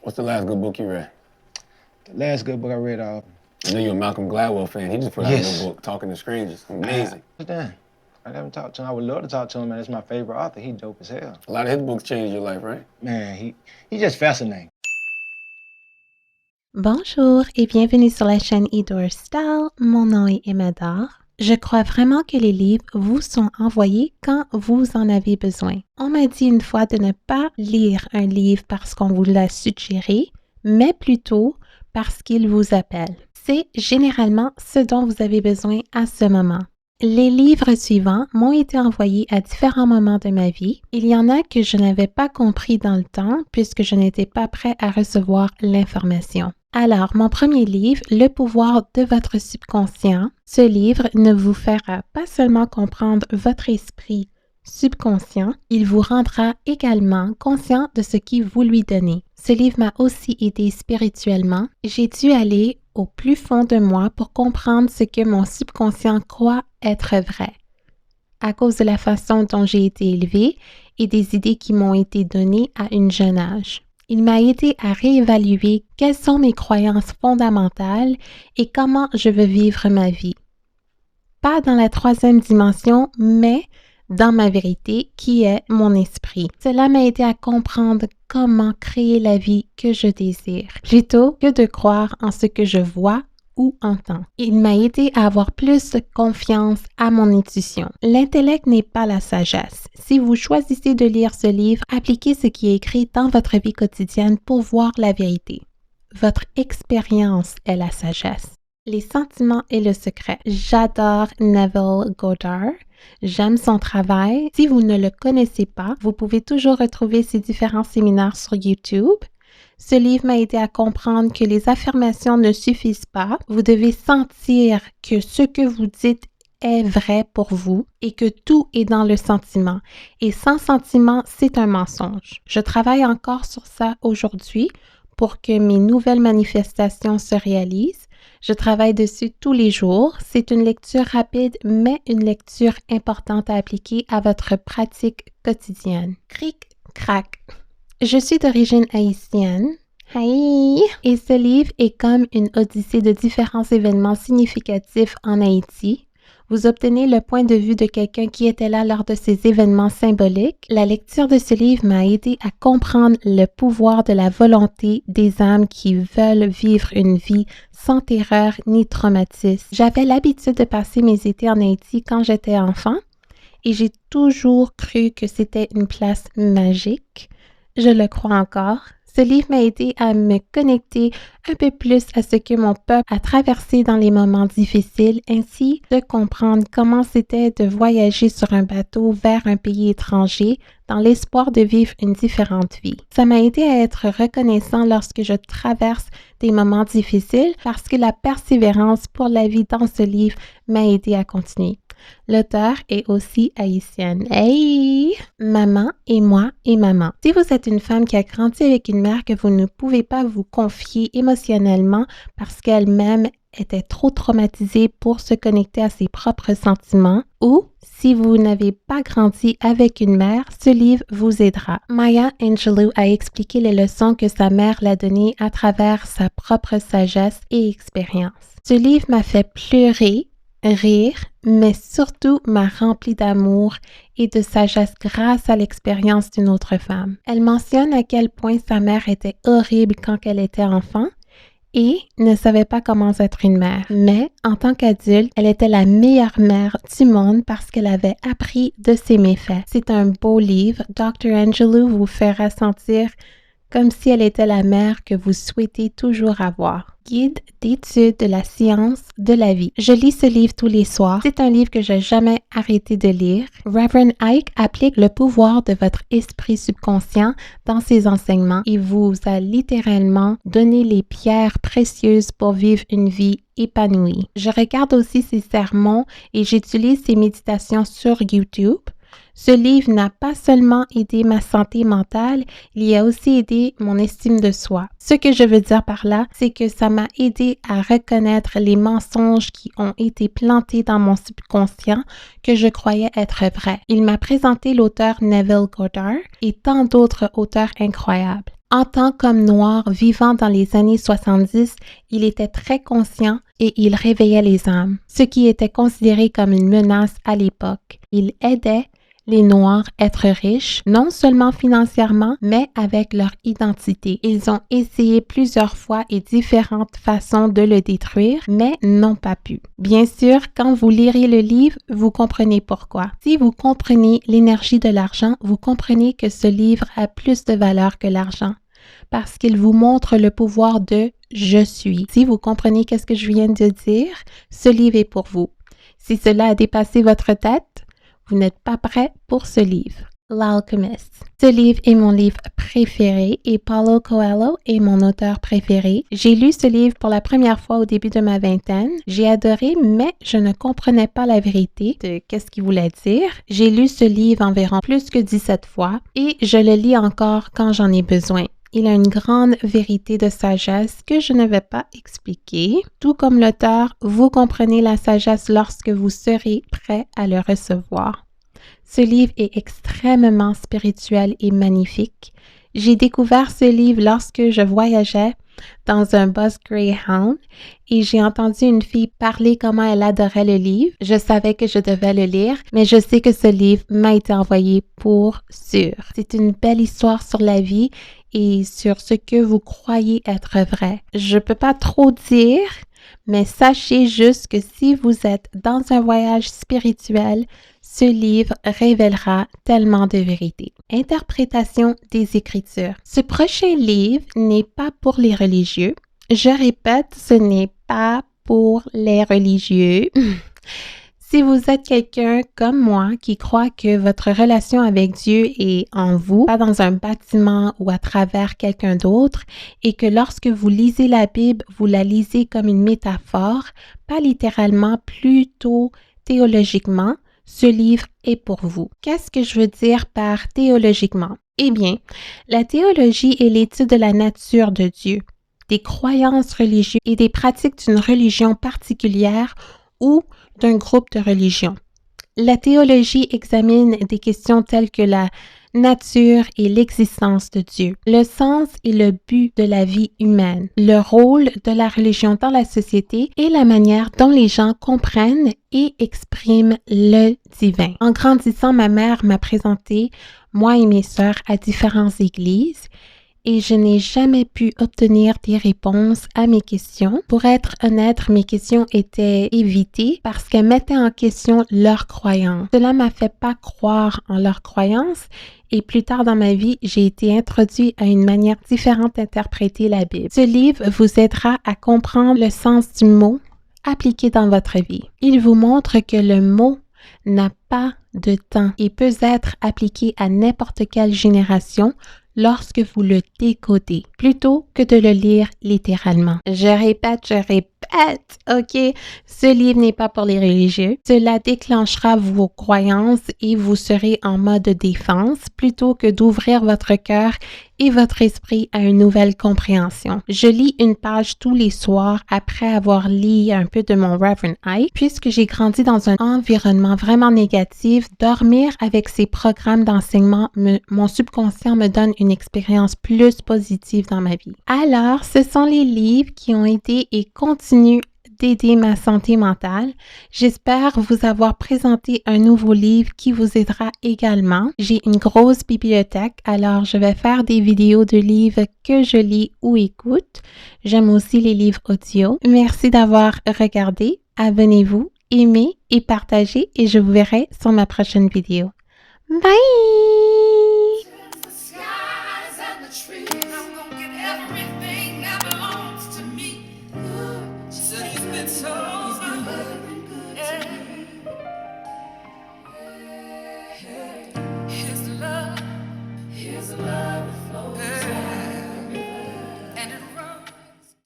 What's the last good book you read? The last good book I read, I know you're a Malcolm Gladwell fan. He just put out a new book, Talking to Strangers. Amazing. I haven't talked to him. I would love to talk to him, man. It's my favorite author. He dope as hell. A lot of his books changed your life, right? Man, he just fascinating. Bonjour et bienvenue sur la chaîne Idor Style. Mon nom est Emma Dor. Je crois vraiment que les livres vous sont envoyés quand vous en avez besoin. On m'a dit une fois de ne pas lire un livre parce qu'on vous l'a suggéré, mais plutôt parce qu'il vous appelle. C'est généralement ce dont vous avez besoin à ce moment. Les livres suivants m'ont été envoyés à différents moments de ma vie. Il y en a que je n'avais pas compris dans le temps puisque je n'étais pas prêt à recevoir l'information. Alors, mon premier livre, Le pouvoir de votre subconscient. Ce livre ne vous fera pas seulement comprendre votre esprit subconscient, il vous rendra également conscient de ce qui vous lui donnez. Ce livre m'a aussi aidé spirituellement. J'ai dû aller au plus fond de moi pour comprendre ce que mon subconscient croit être vrai, à cause de la façon dont j'ai été élevée et des idées qui m'ont été données à un jeune âge. Il m'a aidé à réévaluer quelles sont mes croyances fondamentales et comment je veux vivre ma vie. Pas dans la troisième dimension, mais dans ma vérité qui est mon esprit. Cela m'a aidé à comprendre comment créer la vie que je désire, plutôt que de croire en ce que je vois ou entends. Il m'a aidé à avoir plus de confiance à mon intuition. L'intellect n'est pas la sagesse. Si vous choisissez de lire ce livre, appliquez ce qui est écrit dans votre vie quotidienne pour voir la vérité. Votre expérience est la sagesse. Les sentiments et le secret. J'adore Neville Goddard. J'aime son travail. Si vous ne le connaissez pas, vous pouvez toujours retrouver ses différents séminaires sur YouTube. Ce livre m'a aidé à comprendre que les affirmations ne suffisent pas. Vous devez sentir que ce que vous dites est vrai pour vous et que tout est dans le sentiment. Et sans sentiment, c'est un mensonge. Je travaille encore sur ça aujourd'hui pour que mes nouvelles manifestations se réalisent. Je travaille dessus tous les jours. C'est une lecture rapide, mais une lecture importante à appliquer à votre pratique quotidienne. Cric, crac. Je suis d'origine haïtienne. Haï! Et ce livre est comme une odyssée de différents événements significatifs en Haïti. Vous obtenez le point de vue de quelqu'un qui était là lors de ces événements symboliques. La lecture de ce livre m'a aidé à comprendre le pouvoir de la volonté des âmes qui veulent vivre une vie sans terreur ni traumatisme. J'avais l'habitude de passer mes étés en Haïti quand j'étais enfant et j'ai toujours cru que c'était une place magique. Je le crois encore. Ce livre m'a aidé à me connecter un peu plus à ce que mon peuple a traversé dans les moments difficiles, ainsi de comprendre comment c'était de voyager sur un bateau vers un pays étranger dans l'espoir de vivre une différente vie. Ça m'a aidé à être reconnaissant lorsque je traverse des moments difficiles parce que la persévérance pour la vie dans ce livre m'a aidé à continuer. L'auteur est aussi haïtienne. Hey! Maman et moi et maman. Si vous êtes une femme qui a grandi avec une mère que vous ne pouvez pas vous confier émotionnellement parce qu'elle-même était trop traumatisée pour se connecter à ses propres sentiments, ou si vous n'avez pas grandi avec une mère, ce livre vous aidera. Maya Angelou a expliqué les leçons que sa mère l'a données à travers sa propre sagesse et expérience. Ce livre m'a fait pleurer, rire, mais surtout m'a rempli d'amour et de sagesse grâce à l'expérience d'une autre femme. Elle mentionne à quel point sa mère était horrible quand elle était enfant et ne savait pas comment être une mère. Mais en tant qu'adulte, elle était la meilleure mère du monde parce qu'elle avait appris de ses méfaits. C'est un beau livre. Dr. Angelou vous fera sentir comme si elle était la mère que vous souhaitez toujours avoir. Guide d'études de la science de la vie. Je lis ce livre tous les soirs. C'est un livre que je n'ai jamais arrêté de lire. Reverend Ike applique le pouvoir de votre esprit subconscient dans ses enseignements et vous a littéralement donné les pierres précieuses pour vivre une vie épanouie. Je regarde aussi ses sermons et j'utilise ses méditations sur YouTube. Ce livre n'a pas seulement aidé ma santé mentale, il a aussi aidé mon estime de soi. Ce que je veux dire par là, c'est que ça m'a aidé à reconnaître les mensonges qui ont été plantés dans mon subconscient que je croyais être vrais. Il m'a présenté l'auteur Neville Goddard et tant d'autres auteurs incroyables. En tant qu'homme noir vivant dans les années 70, il était très conscient et il réveillait les âmes, ce qui était considéré comme une menace à l'époque. Il aidait les Noirs à être riches, non seulement financièrement, mais avec leur identité. Ils ont essayé plusieurs fois et différentes façons de le détruire, mais n'ont pas pu. Bien sûr, quand vous lirez le livre, vous comprenez pourquoi. Si vous comprenez l'énergie de l'argent, vous comprenez que ce livre a plus de valeur que l'argent, parce qu'il vous montre le pouvoir de « je suis ». Si vous comprenez qu'est-ce que je viens de dire, ce livre est pour vous. Si cela a dépassé votre tête, vous n'êtes pas prêt pour ce livre. L'Alchemist. Ce livre est mon livre préféré et Paulo Coelho est mon auteur préféré. J'ai lu ce livre pour la première fois au début de ma vingtaine. J'ai adoré, mais je ne comprenais pas la vérité de qu'est-ce qu'il voulait dire. J'ai lu ce livre environ plus que 17 fois et je le lis encore quand j'en ai besoin. Il a une grande vérité de sagesse que je ne vais pas expliquer. Tout comme l'auteur, vous comprenez la sagesse lorsque vous serez prêt à le recevoir. Ce livre est extrêmement spirituel et magnifique. J'ai découvert ce livre lorsque je voyageais dans un bus Greyhound et j'ai entendu une fille parler comment elle adorait le livre. Je savais que je devais le lire, mais je sais que ce livre m'a été envoyé pour sûr. C'est une belle histoire sur la vie et sur ce que vous croyez être vrai. Je peux pas trop dire, mais sachez juste que si vous êtes dans un voyage spirituel, ce livre révélera tellement de vérité. Interprétation des Écritures. Ce prochain livre n'est pas pour les religieux. Je répète, ce n'est pas pour les religieux. Si vous êtes quelqu'un comme moi qui croit que votre relation avec Dieu est en vous, pas dans un bâtiment ou à travers quelqu'un d'autre, et que lorsque vous lisez la Bible, vous la lisez comme une métaphore, pas littéralement, plutôt théologiquement, ce livre est pour vous. Qu'est-ce que je veux dire par théologiquement? Eh bien, la théologie est l'étude de la nature de Dieu, des croyances religieuses et des pratiques d'une religion particulière ou d'un groupe de religions. La théologie examine des questions telles que la nature et l'existence de Dieu, le sens et le but de la vie humaine, le rôle de la religion dans la société et la manière dont les gens comprennent et expriment le divin. En grandissant, ma mère m'a présenté, moi et mes sœurs, à différentes églises et je n'ai jamais pu obtenir des réponses à mes questions. Pour être honnête, mes questions étaient évitées parce qu'elles mettaient en question leurs croyances. Cela m'a fait pas croire en leurs croyances et plus tard dans ma vie, j'ai été introduit à une manière différente d'interpréter la Bible. Ce livre vous aidera à comprendre le sens du mot appliqué dans votre vie. Il vous montre que le mot n'a pas de temps et peut être appliqué à n'importe quelle génération lorsque vous le décodez, plutôt que de le lire littéralement. Je répète, ok? Ce livre n'est pas pour les religieux. Cela déclenchera vos croyances et vous serez en mode défense plutôt que d'ouvrir votre cœur et votre esprit à une nouvelle compréhension. Je lis une page tous les soirs après avoir lu un peu de mon Reverend Ike. Puisque j'ai grandi dans un environnement vraiment négatif, dormir avec ces programmes d'enseignement, mon subconscient me donne une expérience plus positive dans ma vie. Alors, ce sont les livres qui ont aidé et continuent d'aider ma santé mentale. J'espère vous avoir présenté un nouveau livre qui vous aidera également. J'ai une grosse bibliothèque, alors je vais faire des vidéos de livres que je lis ou écoute. J'aime aussi les livres audio. Merci d'avoir regardé. Abonnez-vous, aimez et partagez et je vous verrai sur ma prochaine vidéo. Bye!